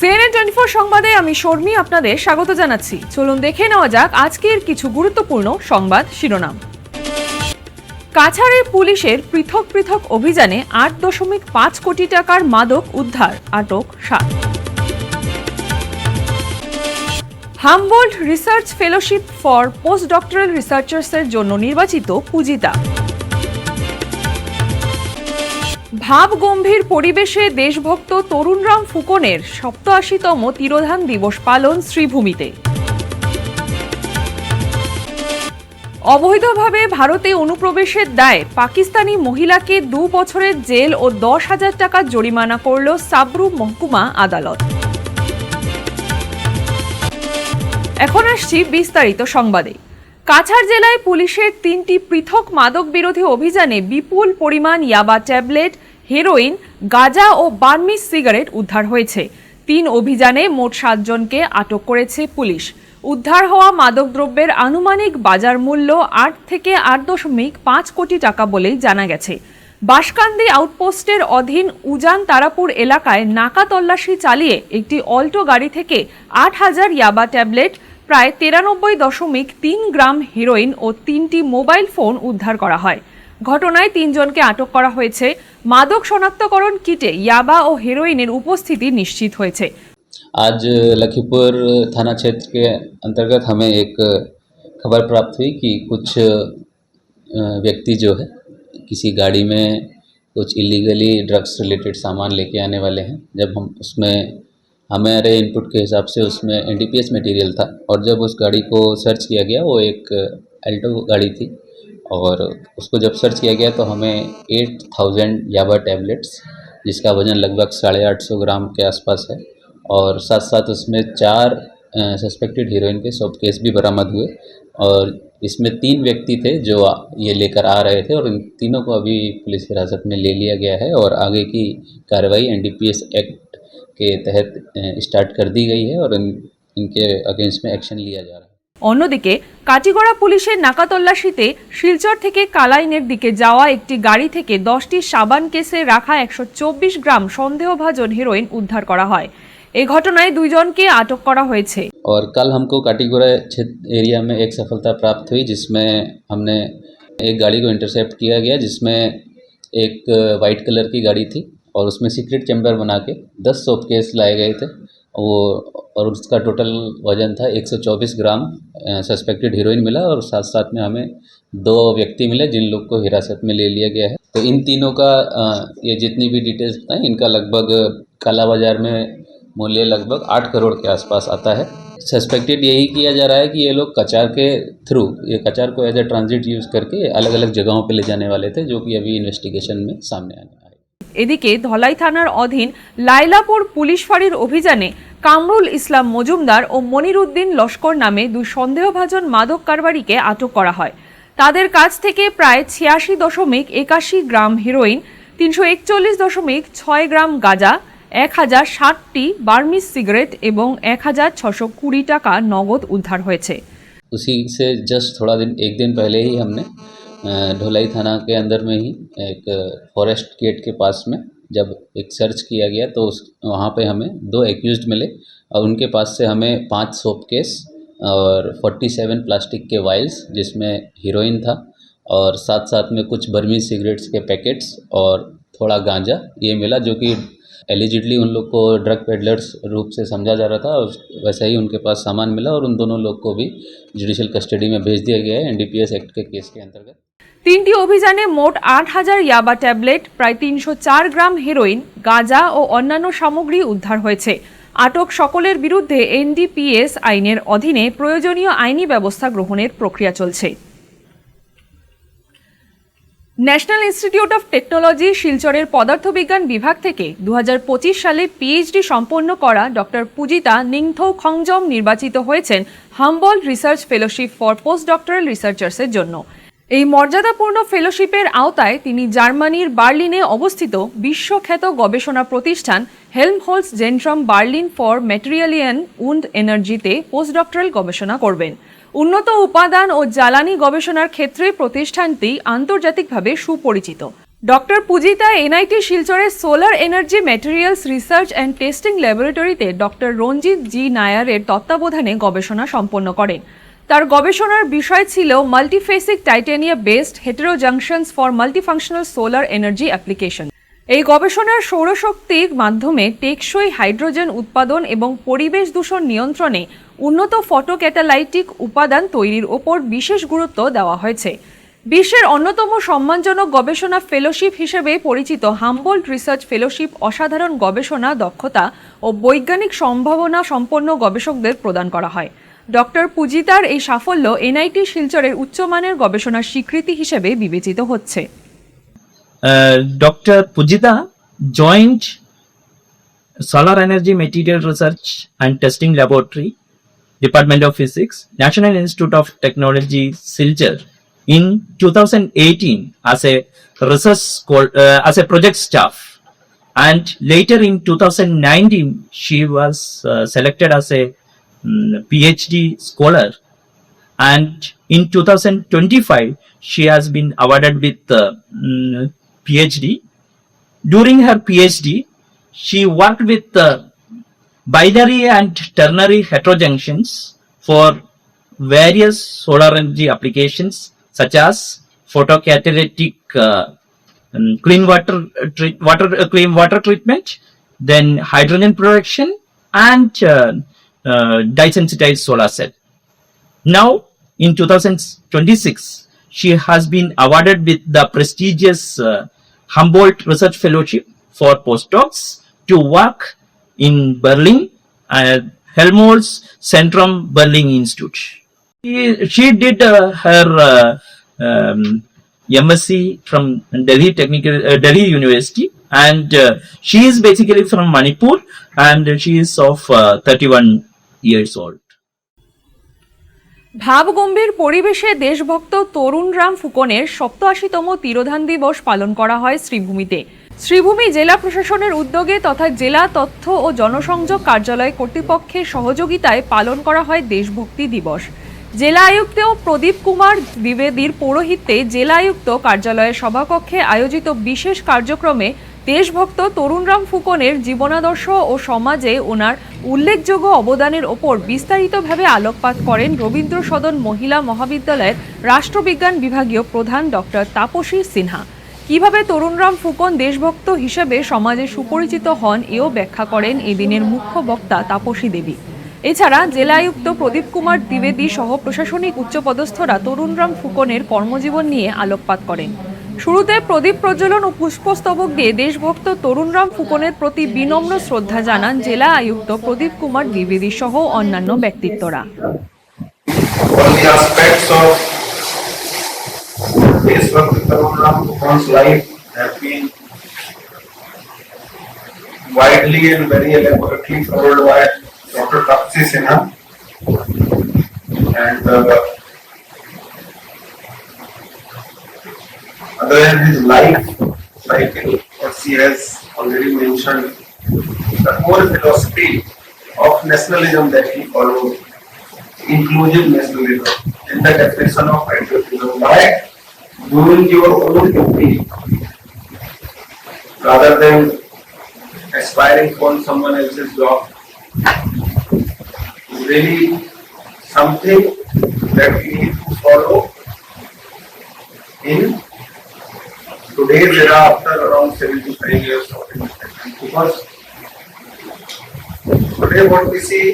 CNN 24 সংবাদে আমি শর্মী আপনাদের স্বাগত জানাচ্ছি। চলুন দেখে নেওয়া যাক আজকের কিছু গুরুত্বপূর্ণ সংবাদ শিরোনাম। কাছাড়ে পুলিশের পৃথক পৃথক অভিযানে 8.5 কোটি টাকার মাদক উদ্ধার, আটক 7। Humboldt research fellowship for post doctoral রিসার্চার্সের জন্য নির্বাচিত পূজিতা। ভাবগম্ভীর পরিবেশে দেশভক্ত তরুণরাম ফুকনের 87তম তিরোধান দিবস পালন শ্রীভূমিতে। অবৈধভাবে ভারতে অনুপ্রবেশের দায়ে পাকিস্তানি মহিলাকে 2 বছরের জেল ও 10,000 টাকা জরিমানা করল সাবরু মহকুমা আদালত। এখন আসছি বিস্তারিত সংবাদে। কাছাড় জেলায় পুলিশের 3টি পৃথক মাদক বিরোধী অভিযানে বিপুল পরিমাণ ইয়াবা ট্যাবলেট, হেরোইন, গাঁজা ও বার্মিজ সিগারেট উদ্ধার হয়েছে। 3 অভিযানে মোট 7 জনকে আটক করেছে পুলিশ। উদ্ধার হওয়া মাদকদ্রব্যের আনুমানিক বাজার মূল্য 8 থেকে 8.5 কোটি টাকা বলেই জানা গেছে। বাঁশকান্দি আউটপোস্টের অধীন উজান তারাপুর এলাকায় নাকা তল্লাশি চালিয়ে একটি অল্টো গাড়ি থেকে 8,000 ইয়াবা ট্যাবলেট, প্রায় 93.3 গ্রাম হেরোইন ও 3টি মোবাইল ফোন উদ্ধার করা হয়। ঘটনায় 3 জনকে আটক করা হয়েছে। মাদক শনাক্তকরণ কিটে ইয়াবা ও হেরোইনের উপস্থিতি নিশ্চিত হয়েছে। आज लखीमपुर थाना क्षेत्र के अंतर्गत हमें एक खबर प्राप्त हुई कि कुछ व्यक्ति जो है किसी गाड़ी में कुछ इलीगली ड्रग्स रिलेटेड सामान लेके आने वाले हैं। जब हम उसमें हमारे इनपुट के हिसाब से उसमें एनडीपीएस मटेरियल था और जब उस गाड़ी को सर्च किया गया, वो एक अल्टो गाड़ी थी और उसको जब सर्च किया गया तो हमें 8,000 याबा टैबलेट्स जिसका वज़न लगभग 850 ग्राम के आसपास है और साथ साथ उसमें 4 सस्पेक्टेड हीरोइन के सब केस भी बरामद हुए और इसमें 3 व्यक्ति थे जो ये लेकर आ रहे थे और इन तीनों को अभी पुलिस हिरासत में ले लिया गया है और आगे की कार्रवाई एनडीपीएस एक्ट के तहत स्टार्ट कर दी गई है और इनके अगेंस्ट में एक्शन लिया जा रहा है। অন্যদিকে কাটিগড়া পুলিশের নাকা তল্লাশিতে শিলচর থেকে কালাইনের দিকে যাওয়া একটি গাড়ি থেকে 10টি সাবান কেসে রাখা 124 গ্রাম সন্দেহভাজন হেরোইন উদ্ধার করা হয়। এই ঘটনায় 2 জনকে আটক করা হয়েছে। और कल हमको काटीगोड़ा क्षेत्र एरिया में एक सफलता प्राप्त हुई जिसमें हमने एक गाड़ी को इंटरसेप्ट किया गया जिसमें एक वाइट कलर की गाड़ी थी और उसमें सीक्रेट चैम्बर बना के 10 सोप केस लाए गए थे वो और उसका टोटल वज़न था 124 ग्राम सस्पेक्टेड हीरोइन मिला और साथ साथ में हमें 2 व्यक्ति मिले जिन लोग को हिरासत में ले लिया गया है। तो इन तीनों का ये जितनी भी डिटेल्स बताएं इनका लगभग काला बाज़ार में मूल्य लगभग 8 करोड़ के आसपास आता है। सस्पेक्टेड यही किया जा रहा है कि ये लोग कचार के थ्रू ये कचार को एज ए ट्रांजिट यूज़ करके अलग अलग जगहों पे ले जाने वाले थे जो कि अभी इन्वेस्टिगेशन में सामने आने आए। এদিকে ধলাই থানার অধীন লাইলাপুর পুলিশ ফাঁড়ির অভিযানে কামরুল ইসলাম মজুমদার ও মনির উদ্দিন লস্কর নামে 2 সন্দেহভাজন মাদক কারবারিকে আটক করা হয়। তাদের কাছ থেকে প্রায় 86.81 গ্রাম হেরোইন, 341.6 গ্রাম গাঁজা, 1060টি বার্মিজ সিগারেট এবং 1620 টাকা নগদ উদ্ধার হয়েছে। उसी से जस्ट थोड़ा दिन एक दिन पहले ही हमने ढोलाई थाना के अंदर में ही एक फॉरेस्ट गेट के पास में जब एक सर्च किया गया तो वहाँ पे हमें 2 एक्यूज्ड मिले और उनके पास से हमें 5 सोप केस और 47 प्लास्टिक के वाइल्स जिसमें हीरोइन था और साथ साथ में कुछ बर्मी सिगरेट्स के पैकेट्स और थोड़ा गांजा ये मिला जो कि एलिजिडली उन लोग को ड्रग पेडलर्स रूप से समझा जा रहा था और वैसा ही उनके पास सामान मिला और उन दोनों लोग को भी जुडिशियल कस्टडी में भेज दिया गया है एनडीपीएस एक्ट के केस के अंतर्गत। 3টি অভিযানে মোট 8,000 ইয়াবা ট্যাবলেট, প্রায় 304 গ্রাম হেরোইন, গাঁজা ও অন্যান্য সামগ্রী উদ্ধার হয়েছে। আটক সকলের বিরুদ্ধে এনডিপিএস আইনের অধীনে প্রয়োজনীয় আইনি ব্যবস্থা গ্রহণের প্রক্রিয়া চলছে। ন্যাশনাল ইনস্টিটিউট অফ টেকনোলজি শিলচরের পদার্থবিজ্ঞান বিভাগ থেকে 2025 সালে পিএইচডি সম্পন্ন করা ডক্টর পূজিতা নিংথৌ খংজম নির্বাচিত হয়েছেন Humboldt research fellowship for post doctoral রিসার্চার্সের জন্য। এই মর্যাদাপূর্ণ ফেলোশিপের আওতায় তিনি জার্মানির বার্লিনে অবস্থিত বিশ্বখ্যাত গবেষণা প্রতিষ্ঠান Helmholtz Zentrum Berlin für Materialien und এনার্জিতে পোস্ট ডক্টরাল গবেষণা করবেন। উন্নত উপাদান ও জ্বালানি গবেষণার ক্ষেত্রে প্রতিষ্ঠানটি আন্তর্জাতিকভাবে সুপরিচিত। ডক্টর পূজিতা এনআইটি শিলচরের solar energy materials research and testing ল্যাবরেটরিতে ডক্টর রঞ্জিত জি নায়ারের তত্ত্বাবধানে গবেষণা সম্পন্ন করেন। তার গবেষণার বিষয় ছিল multiphasic titania based heterojunctions for multifunctional solar energy application. এই গবেষণার সৌরশক্তির মাধ্যমে টেকসই হাইড্রোজেন উৎপাদন এবং পরিবেশ দূষণ নিয়ন্ত্রণে উন্নত ফটোক্যাটালাইটিক উপাদান তৈরির ওপর বিশেষ গুরুত্ব দেওয়া হয়েছে। বিশ্বের অন্যতম সম্মানজনক গবেষণা ফেলোশিপ হিসেবে পরিচিত হাম্বোল্ট রিসার্চ ফেলোশিপ অসাধারণ গবেষণা দক্ষতা ও বৈজ্ঞানিক সম্ভাবনা সম্পন্ন গবেষকদের প্রদান করা হয়। ডক্টর পূজিতার এই সাফল্য এনআইটি শিলচরের উচ্চমানের গবেষণার স্বীকৃতি হিসেবে বিবেচিত হচ্ছে। Dr. Pujita joined Solar Energy Material Research and Testing Laboratory, Department of Physics, National Institute of Technology, Silchar, in 2018 as a as a project staff, and later in 2019 she was selected as a PhD scholar, and in 2025 she has been awarded with PhD. During her PhD, she worked with binary and ternary heterojunctions for various solar energy applications such as photocatalytic clean water treatment, then hydrogen production, and dye-sensitized solar cell. Now, in 2026, she has been awarded with the prestigious Humboldt Research Fellowship for postdocs to work in Berlin, Helmholtz Zentrum Berlin Institute. She did her MSc from Delhi University, and she is basically from Manipur, and she is of 31 years old. ভাবগম্ভীর পরিবেশে দেশভক্ত তরুণ রাম ফুকনের 87তম তিরোধান দিবস পালন করা হয় শ্রীভূমিতে। শ্রীভূমি জেলা প্রশাসনের উদ্যোগে তথা জেলা তথ্য ও জনসংযোগ কার্যালয় কর্তৃপক্ষের সহযোগিতায় পালন করা হয় দেশভক্তি দিবস। জেলা আয়ুক্ত প্রদীপ কুমার দ্বিবেদীর পৌরোহিত্যে জেলা আয়ুক্ত কার্যালয়ের সভাকক্ষে আয়োজিত বিশেষ কার্যক্রমে দেশভক্ত তরুণ রাম ফুকনের জীবনাদর্শ ও সমাজে ওনার উল্লেখযোগ্য অবদানের ওপর বিস্তারিতভাবে আলোকপাত করেন রবীন্দ্র সদন মহিলা মহাবিদ্যালয়ের রাষ্ট্রবিজ্ঞান বিভাগীয় প্রধান ডক্টর তাপসী সিনহা। কিভাবে তরুণ রাম ফুকন দেশভক্ত হিসেবে সমাজে সুপরিচিত হন এও ব্যাখ্যা করেন এদিনের মুখ্য বক্তা তাপসী দেবী। এছাড়া জেলা আয়ুক্ত প্রদীপ কুমার দ্বিবেদী সহ প্রশাসনিক উচ্চপদস্থরা তরুণ রাম ফুকনের কর্মজীবন নিয়ে আলোকপাত করেন। শুরুতে প্রদীপ প্রজ্বলন ও পুষ্পস্তবক দিয়ে দেশভক্ত তরুণ রাম ফুকনের প্রতি বিনম্র শ্রদ্ধা জানান জেলা আয়ুক্ত প্রদীপ কুমার দ্বিবেদী সহ অন্যান্য ব্যক্তিত্বরা। Widely and very elaborately covered by Dr. Taposi Sinha, and other than his life cycle, what she has already mentioned, the core philosophy of nationalism that he followed, inclusive nationalism, and the definition of patriotism by doing your own duty rather than aspiring for someone else's job, is really something that we need to follow in today's era after around 75 years of independence. Because today what we see,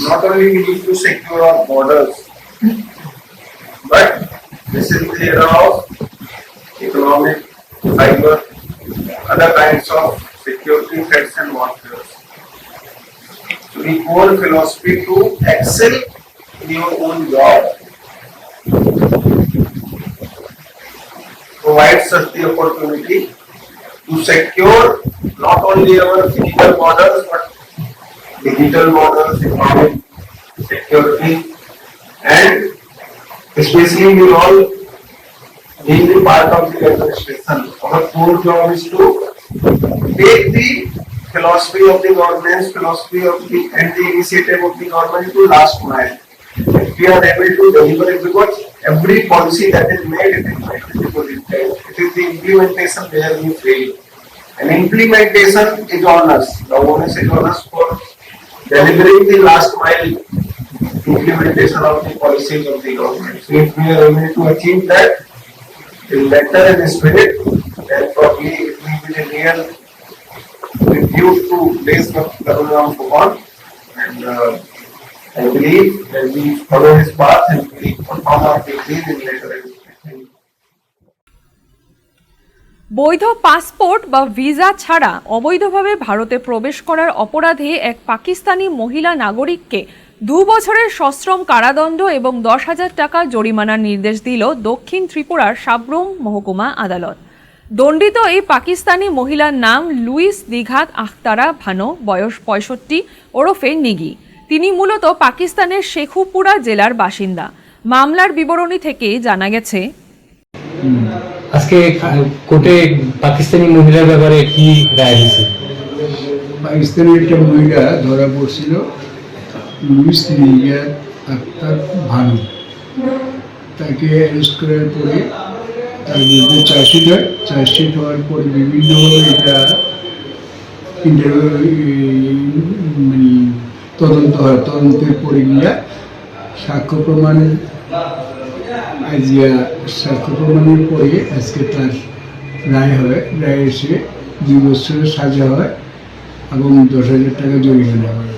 not only we need to secure our borders, but this is the era of economic, cyber, other kinds of security threats and warfare. So the core philosophy to excel in your own job provides us the opportunity to secure not only our physical borders but digital borders, economic security, and especially we all being the part of the administration, our core job is to take the philosophy of the governance, philosophy of the and the initiative of the government to last mile. If we are able to deliver it, because every policy that is made, it is made with the positive. It is the implementation where we fail. And implementation is on us. The onus is on us for delivering the last mile implementation of the policies of the government. So if we are able to achieve that in letter and spirit, then probably it will be the real tribute to Desh Bhakt Karunaram Bhuvan. And I believe that we follow his path and we perform our duties in letter and spirit. বৈধ passport বা visa ছাড়া অবৈধভাবে ভারতে প্রবেশ করার অপরাধে এক পাকিস্তানি মহিলা নাগরিককে 2 বছরের সশ্রম কারাদণ্ড এবং 10,000 টাকা জরিমানার নির্দেশ দিল দক্ষিণ ত্রিপুরার সাব্রুম মহকুমা আদালত। দণ্ডিত এই পাকিস্তানি মহিলার নাম লুইস দিঘাত আখতারা ভানো, বয়স 65, ওরফে নিগি। তিনি মূলত পাকিস্তানের শেখুপুরা জেলার বাসিন্দা। মামলার বিবরণী থেকে জানা গেছে, আজকে কোর্টে পাকিস্তানি মহিলার ব্যাপারে কি রায় দিয়েছে? পাকিস্তানি একটা মহিলা ধরা পড়ছিল, লুইস দিঘাত আখতার ভানু। তাকে অ্যারেস্ট করার পরে তার বিরুদ্ধে চার্জশিট হয়। চার্জশিট হওয়ার পরে বিভিন্নভাবে এটা মানে তদন্ত হয়। তদন্তের পরে গিয়া সাক্ষ্য প্রমাণের সাক্ষ্য প্রমাণের পরে আজকে তার রায় হয়। রায় এসে 2 বছরের সাজা হয় এবং 10,000 টাকা জরিমানা হয়।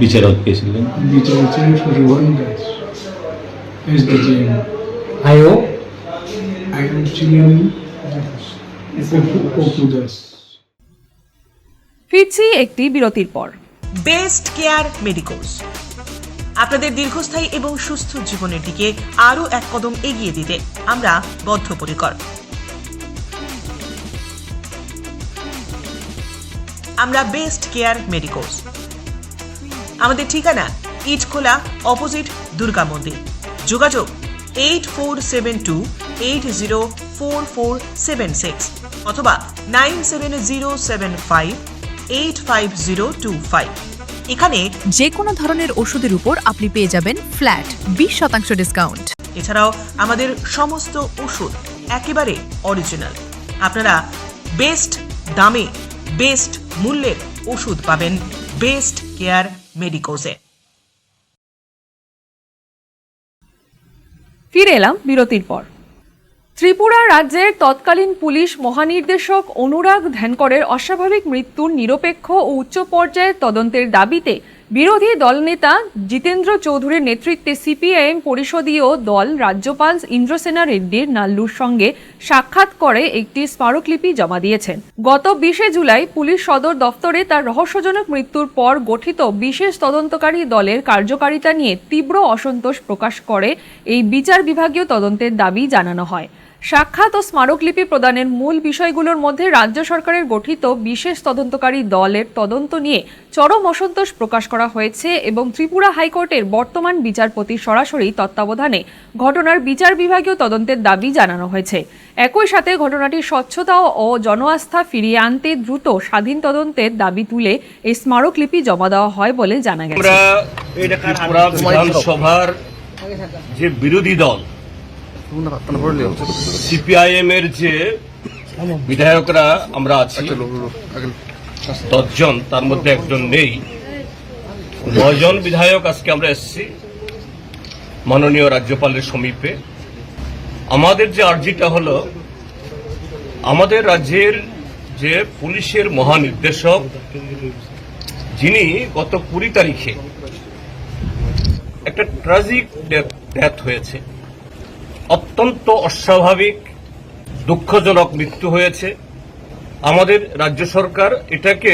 বিচারক কে ছিলেন? বিচারক ছিলেন শশীভূষণ দাস, SDJM। আইও ছিলেন অপু দাস। ফিরছি একটি বিরতির পর। বেস্ট কেয়ার মেডিকোস আপনাদের দীর্ঘস্থায়ী এবং সুস্থ জীবনের দিকে আরও এক কদম এগিয়ে দিতে আমরা বদ্ধপরিকর। আমরা বেস্ট কেয়ার মেডিকোস। আমাদের ঠিকানা ইটখোলা, অপোজিট দুর্গা মন্দির। যোগাযোগ 8472804476 অথবা 9707585025। এখানে যে কোনো ধরনের ওষুধের উপর আপনি পেয়ে যাবেন ফ্ল্যাট 20% ডিসকাউন্ট। এছাড়াও আমাদের সমস্ত ওষুধ একেবারে অরিজিনাল। আপনারা বেস্ট দামে বেস্ট মূল্যের ওষুধ পাবেন বেস্ট কেয়ার মেডিকোসে। ফিরে এলাম বিরতির পর। ত্রিপুরা রাজ্যের তৎকালীন পুলিশ মহানির্দেশক অনুরাগ ধ্যানকরের অস্বাভাবিক মৃত্যুর নিরপেক্ষ ও উচ্চ পর্যায়ের তদন্তের দাবিতে বিরোধী দলনেতা জিতেন্দ্র চৌধুরীর নেতৃত্বে সিপিআইএম পরিষদীয় দল রাজ্যপাল ইন্দ্রসেনা রেড্ডির নাল্লুর সঙ্গে সাক্ষাৎ করে একটি স্মারকলিপি জমা দিয়েছেন। গত 20 জুলাই পুলিশ সদর দফতরে তার রহস্যজনক মৃত্যুর পর গঠিত বিশেষ তদন্তকারী দলের কার্যকারিতা নিয়ে তীব্র অসন্তোষ প্রকাশ করে এই বিচার বিভাগীয় তদন্তের দাবি জানানো হয়। সাক্ষাৎ ও স্মারকলিপি প্রদানের মূল বিষয়গুলোর মধ্যে রাজ্য সরকারের গঠিত বিশেষ তদন্তকারী দলের তদন্ত নিয়ে চরম অসন্তোষ প্রকাশ করা হয়েছে এবং ত্রিপুরা হাইকোর্টের বর্তমান বিচারপতির সরাসরি তত্ত্বাবধানে ঘটনার বিচার বিভাগীয় তদন্তের দাবি জানানো হয়েছে। একই সাথে ঘটনাটির স্বচ্ছতা ও জনআস্থা ফিরিয়ে আনতে দ্রুত স্বাধীন তদন্তের দাবি তুলে এই স্মারকলিপি জমা দেওয়া হয় বলে জানা গেছে। ত্রিপুরা বিধানসভার যে বিরোধী দল সিপিআইএম এর যে বিধায়করা আমরা আছি 10 জন, তার মধ্যে একজন নেই। 9 জন বিধায়ক আজকে আমরা এসেছি মাননীয় রাজ্যপালের সমীপে। আমাদের যে আর্জিটা হলো, আমাদের রাজ্যের যে পুলিশের মহানির্দেশক যিনি গত 20 তারিখে একটা ট্র্যাজিক ডেথ হয়েছে, অত্যন্ত অস্বাভাবিক দুঃখজনক মৃত্যু হয়েছে। আমাদের রাজ্য সরকার এটাকে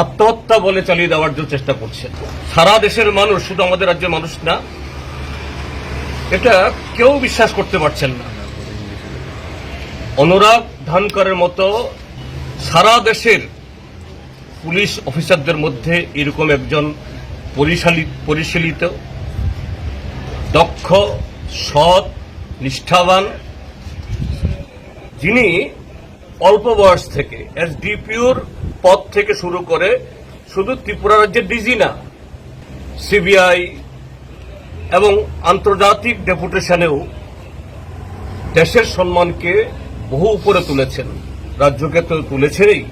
আত্মহত্যা বলে চালিয়ে দেওয়ার জন্য চেষ্টা করছে। সারা দেশের মানুষ, শুধু আমাদের রাজ্যের মানুষ না, এটা কেউ বিশ্বাস করতে পারছেন না। অনুরাগ ধানকরের মতো সারা দেশের পুলিশ অফিসারদের মধ্যে এরকম একজন পরিশীলিত, দক্ষ, সৎ, নিষ্ঠাবান, যিনি অল্প বয়স থেকে এসডিপিওর পদ থেকে শুরু করে শুধু ত্রিপুরা রাজ্যের ডিজি না, সিবিআই এবং আন্তর্জাতিক ডেপুটেশনেও দেশের সম্মানকে বহু উপরে তুলেছেন, রাজ্যকে তো তুলেছেনই।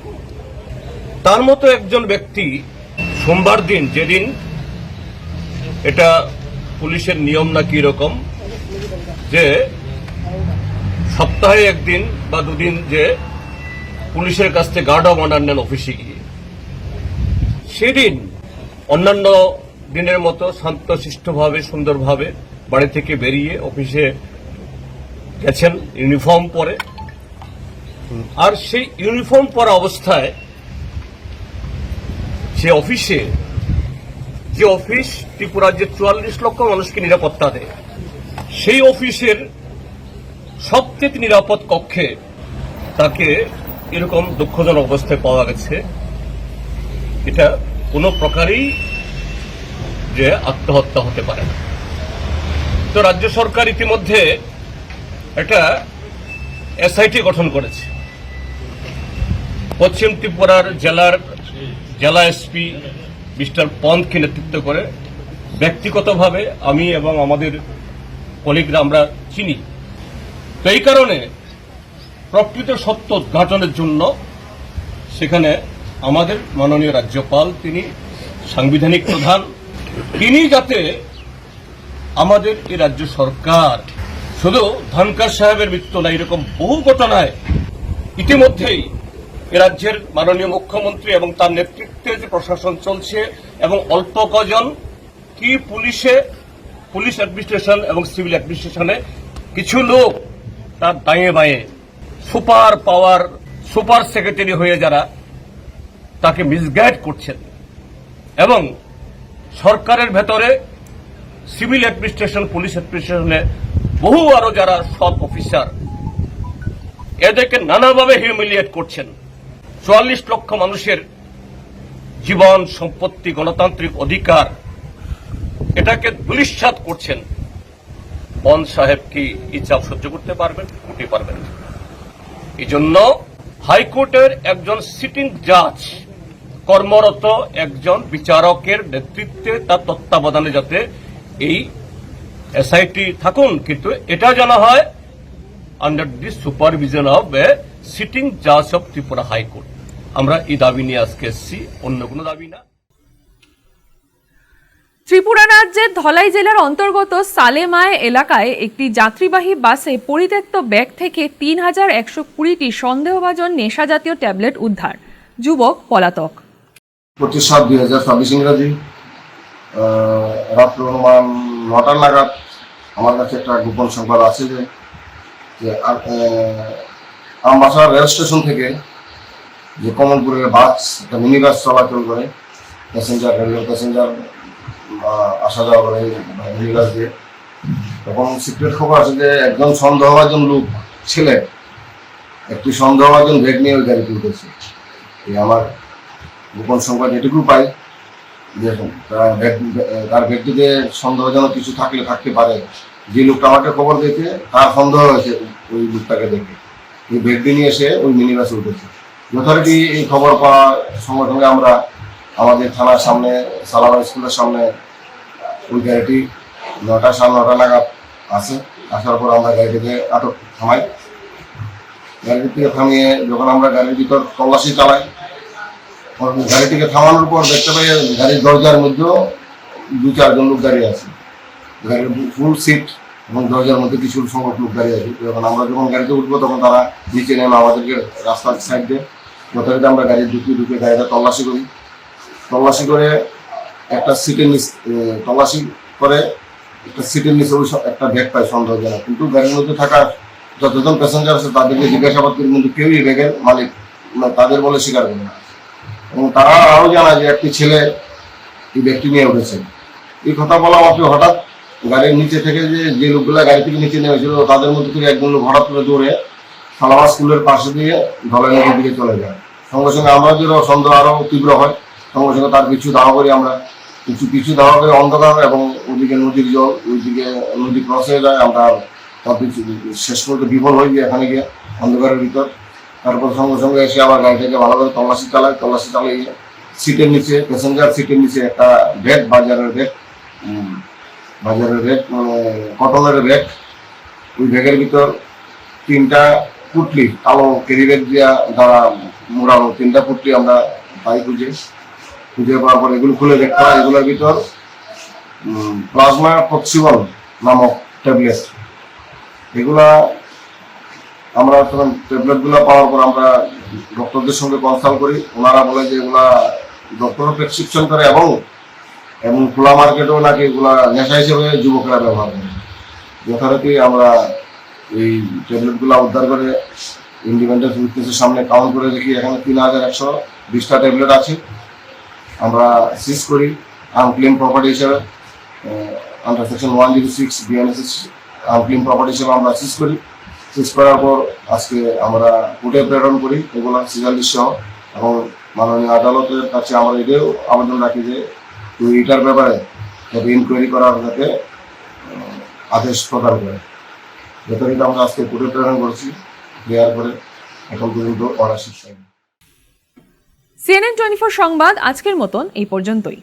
তার মতো একজন ব্যক্তি সোমবার দিন, যেদিন এটা পুলিশের নিয়ম নাকি এরকম যে সপ্তাহে একদিন বা দুদিন যে পুলিশের কাছ থেকে গার্ড অব অনার নেন অফিসে গিয়ে, সেদিন অন্যান্য দিনের মতো শান্তশিষ্টভাবে সুন্দরভাবে বাড়ি থেকে বেরিয়ে অফিসে গেছেন ইউনিফর্ম পরে। আর সেই ইউনিফর্ম পরা অবস্থায় সে অফিসে, যে অফিস ত্রিপুরার যে 44 লক্ষ মানুষকে নিরাপত্তা দেয়, সেই অফিসের সবচেয়ে নিরাপদ কক্ষে তাকে এরকম দুঃখজনক অবস্থায় পাওয়া গেছে। এটা কোনো প্রকারেই যে আত্মহত্যা হতে পারে না। তো রাজ্য সরকার ইতিমধ্যে একটা এসআইটি গঠন করেছে। পশ্চিম ত্রিপুরার জেলা এসপি মিস্টার পন্থকে নেতৃত্ব করে, ব্যক্তিগতভাবে আমি এবং আমাদের কলিগরা আমরা চিনি। তো এই কারণে প্রকৃত সত্য উদ্ঘাটনের জন্য সেখানে আমাদের মাননীয় রাজ্যপাল, তিনি সাংবিধানিক প্রধান, তিনি যাতে আমাদের এই রাজ্য সরকার শুধু ধনকর সাহেবের মৃত্যু না, এরকম বহু ঘটনায় ইতিমধ্যেই এ রাজ্যের মাননীয় মুখ্যমন্ত্রী এবং তার নেতৃত্বে যে প্রশাসন চলছে এবং অল্প কজন কি পুলিশ অ্যাডমিনিস্ট্রেশন এবং সিভিল অ্যাডমিনিস্ট্রেশনে কিছু লোক তার দাঁয়ে বাঁয়ে সুপার সেক্রেটারি হয়ে যারা তাকে মিসগাইড করছেন, এবং সরকারের ভেতরে সিভিল অ্যাডমিনিস্ট্রেশন, পুলিশ অ্যাডমিনিস্ট্রেশনে বহু আরো যারা সব অফিসার, এদেরকে নানাভাবে হিউমিলিয়েট করছেন। 44 লক্ষ মানুষের জীবন, সম্পত্তি, গণতান্ত্রিক অধিকার, এটাকে দুলিশ্বাত করছেন। পন্থ সাহেব কি এই চাপ সহ্য করতে পারবেন? করতে পারবেন না। এই জন্য হাইকোর্টের একজন সিটিং জাজ, কর্মরত একজন বিচারকের নেতৃত্বে, তার তত্ত্বাবধানে যাতে এই এসআইটি থাকুন, কিন্তু এটা জানা হয় under the supervision of a sitting জাজ অফ ত্রিপুরা হাইকোর্ট। আমরা এই দাবি নিয়ে আজকে এসেছি, অন্য কোনো দাবি না। ত্রিপুরা রাজ্যের ধলাই জেলার অন্তর্গত সালেমায় এলাকায় একটি যাত্রীবাহী বাসে পরিত্যক্ত ব্যাগ থেকে 3120টি সন্দেহভাজন নেশা জাতীয় ট্যাবলেট উদ্ধার, যুবক পলাতক। 25/7/2024 ইংরাজি রাত্র অনুমান 9টা নাগাদ আমার কাছে একটা গোপন সংবাদ আছে যে আমবাসা রেল স্টেশন থেকে যে কমলপুরের বাস, একটা মিনি বাস চলাচল করে, রেলওয়ে প্যাসেঞ্জার আসা যাওয়া করে মিনি বাস দিয়ে, তখন সিক্রেট খবর আছে যে একজন সন্দেহভাজন লোক, ছেলে, একটি সন্দেহভাজন ব্যাগ নিয়ে ওই গাড়িতে উঠেছে। আমার গোপন সংবাদ এটুকু পাই যে তার ব্যক্তিতে সন্দেহজনক কিছু থাকতে পারে। যে লোকটা আমাকে খবর দিয়েছে তার সন্দেহ হয়েছে ওই লোকটাকে দেখে, এই ব্যক্তি নিয়ে এসে ওই মিনি বাসে উঠেছে। যথারীতি এই খবর পাওয়ার সঙ্গে সঙ্গে আমরা আমাদের থানার সামনে, সালামা স্কুলের সামনে ওই গাড়িটি 9টা, 9:30 নাগাদ আসে। আসার পর আমরা গাড়িটিকে থামাই। গাড়ির থেকে থামিয়ে যখন আমরা গাড়ির ভিতর তল্লাশি চালাই, গাড়িটিকে থামানোর পর দেখতে পাই গাড়ির দরজার মধ্যেও 2-4 জন লোক দাঁড়িয়ে আছে। গাড়ির ফুল সিট এবং দরজার মধ্যে কিছু সংখ্যক লোক দাঁড়িয়ে আছে। যখন আমরা গাড়িতে উঠবো তখন তারা নিচে নেমে আমাদেরকে রাস্তার সাইড দিয়ে যথারীতি আমরা গাড়ি ঢুকে গাড়িটা তল্লাশি করি। তল্লাশি করে একটা সিটের নিচে ওই একটা ব্যাগ পাই সন্দেহজনক, কিন্তু গাড়ির মধ্যে থাকা যতজন প্যাসেঞ্জার আছে তাদেরকে জিজ্ঞাসাবাদ করি, কিন্তু কেউই ব্যাগের মালিক তাদের বলে স্বীকার করে না। এবং তারা আরও জানায় যে একটি ছেলে এই ব্যক্তি নিয়ে উঠেছে। এই কথা বলা মাত্র হঠাৎ গাড়ির নিচে থেকে যে লোকগুলা গাড়ি থেকে নিচে নেমেছিল তাদের মধ্যে থেকে একজন লোক হঠাৎ করে দৌড়ে সালামা স্কুলের পাশে দিয়ে ধলাই নদীর দিকে চলে যায়। সঙ্গে সঙ্গে আমরা যে সন্দেহ আরও তীব্র হয়, সঙ্গে সঙ্গে তার পিছু ধাওয়া করি আমরা। পিছু ধাওয়া করে অন্ধকার এবং ওইদিকে নদীর জল, ওইদিকে নদী ক্রস হয়ে যায়। আমরা শেষ পর্যন্ত বিফল হয়ে গিয়ে এখানে গিয়ে অন্ধকারের ভিতর। তারপর সঙ্গে সঙ্গে এসে আবার গাড়িটাকে ভালো করে তল্লাশি চালিয়ে সিটের নিচে, প্যাসেঞ্জার সিটের নিচে একটা ব্যাগ, বাজারের ব্যাগ, মানে কটনের ব্যাগ। ওই ব্যাগের ভিতর 3টা পুটলি কালো ক্যারিব্যাগ দিয়া দ্বারা মোড়ানো 3টা পুটলি আমরা পাই খুঁজে পাওয়ার পর এগুলো খুলে দেখতে হয়। এগুলোর ভিতর প্লাজমা প্রক্সিবল নামক ট্যাবলেট, এগুলা আমরা তখন ট্যাবলেটগুলো পাওয়ার পর আমরা ডক্টরদের সঙ্গে কনসাল্ট করি। ওনারা বলে যে এগুলা ডক্টরও প্রেসক্রিপশন করে এবং খোলা মার্কেটেও নাকি এগুলা নেশা হিসেবে যুবকরা ব্যবহার করে। যথারীতি আমরা এই ট্যাবলেটগুলো উদ্ধার করে ইন্ডিপেন্ডেন্স উইটনেসের সামনে কাউন্ট করে দেখি এখানে 3120টা ট্যাবলেট আছে। আমরা সিজ করি আনক্লেম প্রপার্টি হিসেবে, under section 106 BNS unclaim property হিসেবে আমরা সিজ করি। সিজ করার পর আজকে আমরা কোর্টে প্রেরণ করি এগুলো সিজালিশ সহ, এবং মাননীয় আদালতের কাছে আমরা এটাও আবেদন রাখি যে এটার ব্যাপারে যাতে ইনকোয়ারি করার যাতে আদেশ প্রদান করে। যথারীতি আমরা আজকে কোর্টে প্রেরণ করেছি, দেওয়ার পরে এখন পর্যন্ত অর্ডার শেষ হয়নি। CNN 24 সংবাদ আজকের মতন এই পর্যন্তই।